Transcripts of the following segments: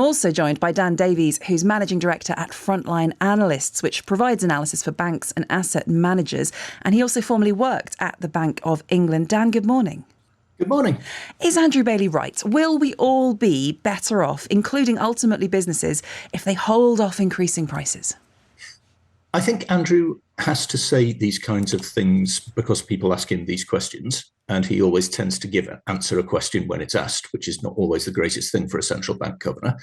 also joined by Dan Davies, who's Managing Director at Frontline Analysts, which provides analysis for banks and asset managers. And he also formerly worked at the Bank of England. Dan, good morning. Good morning. Is Andrew Bailey right? Will we all be better off, including ultimately businesses, if they hold off increasing prices? I think Andrew has to say these kinds of things because people ask him these questions, and he always tends to answer a question when it's asked, which is not always the greatest thing for a central bank governor.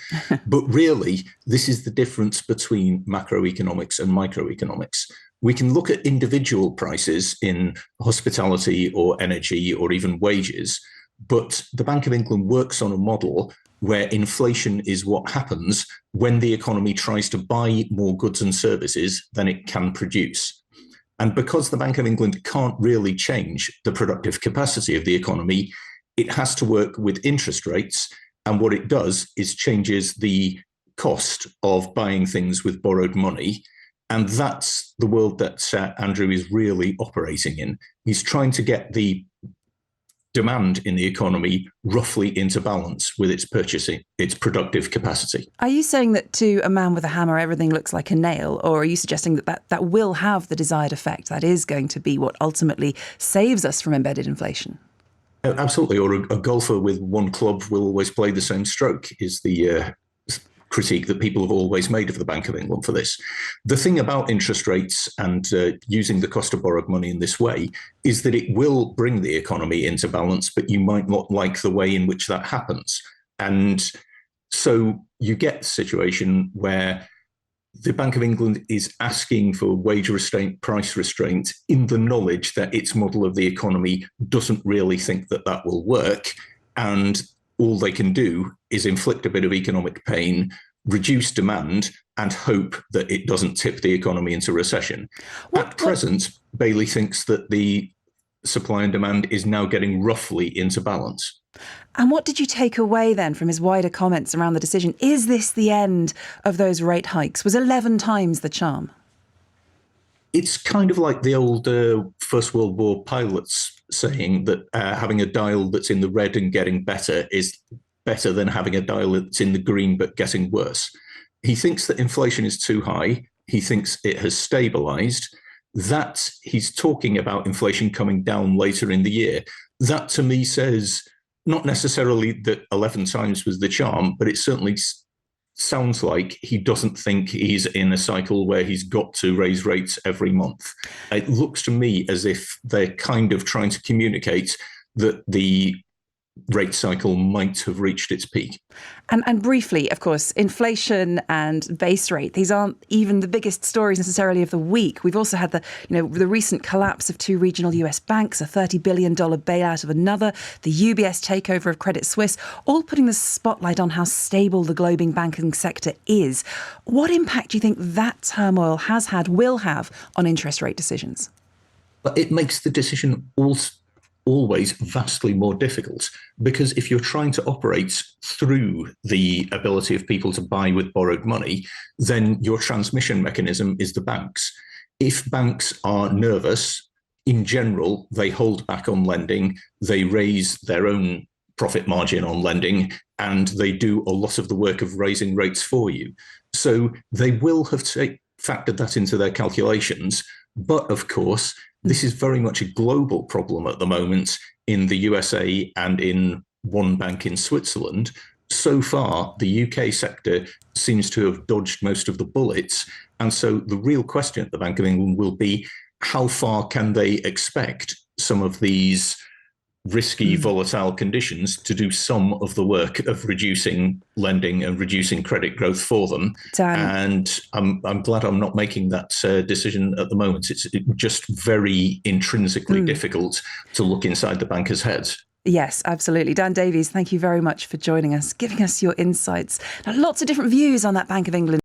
But really, this is the difference between macroeconomics and microeconomics. We can look at individual prices in hospitality or energy or even wages, but the Bank of England works on a model where inflation is what happens when the economy tries to buy more goods and services than it can produce. And because the Bank of England can't really change the productive capacity of the economy, it has to work with interest rates. And what it does is changes the cost of buying things with borrowed money. And that's the world that Andrew is really operating in. He's trying to get the demand in the economy roughly into balance with its productive capacity. Are you saying that to a man with a hammer, everything looks like a nail? Or are you suggesting that will have the desired effect? That is going to be what ultimately saves us from embedded inflation? Absolutely. Or a golfer with one club will always play the same stroke is the critique that people have always made of the Bank of England for this. The thing about interest rates and using the cost of borrowed money in this way is that it will bring the economy into balance, but you might not like the way in which that happens. And so you get a situation where the Bank of England is asking for wage restraint, price restraint, in the knowledge that its model of the economy doesn't really think that that will work. And all they can do is inflict a bit of economic pain, reduce demand, and hope that it doesn't tip the economy into recession. At present, Bailey thinks that the supply and demand is now getting roughly into balance. And what did you take away then from his wider comments around the decision? Is this the end of those rate hikes? Was 11 times the charm? It's kind of like the old First World War pilots saying that having a dial that's in the red and getting better is better than having a dial that's in the green but getting worse. He thinks that inflation is too high. He thinks it has stabilized. That he's talking about inflation coming down later in the year. That to me says not necessarily that 11 times was the charm, but it certainly sounds like he doesn't think he's in a cycle where he's got to raise rates every month. It looks to me as if they're kind of trying to communicate that the rate cycle might have reached its peak. And briefly, of course, inflation and base rate, these aren't even the biggest stories necessarily of the week. We've also had the recent collapse of two regional US banks, a $30 billion bailout of another, the UBS takeover of Credit Suisse, all putting the spotlight on how stable the global banking sector is. What impact do you think that turmoil has had, will have on interest rate decisions? But it makes the decision always vastly more difficult, because if you're trying to operate through the ability of people to buy with borrowed money, then your transmission mechanism is the banks. If banks are nervous, in general, they hold back on lending, they raise their own profit margin on lending, and they do a lot of the work of raising rates for you. So they will have factored that into their calculations. But of course, this is very much a global problem at the moment in the USA and in one bank in Switzerland. So far, the UK sector seems to have dodged most of the bullets. And so the real question at the Bank of England will be, how far can they expect some of these risky, volatile conditions to do some of the work of reducing lending and reducing credit growth for them? And I'm glad I'm not making that decision at the moment. It's just very intrinsically difficult to look inside the bankers' heads. Yes, absolutely. Dan Davies, thank you very much for joining us, giving us your insights. Now, lots of different views on that Bank of England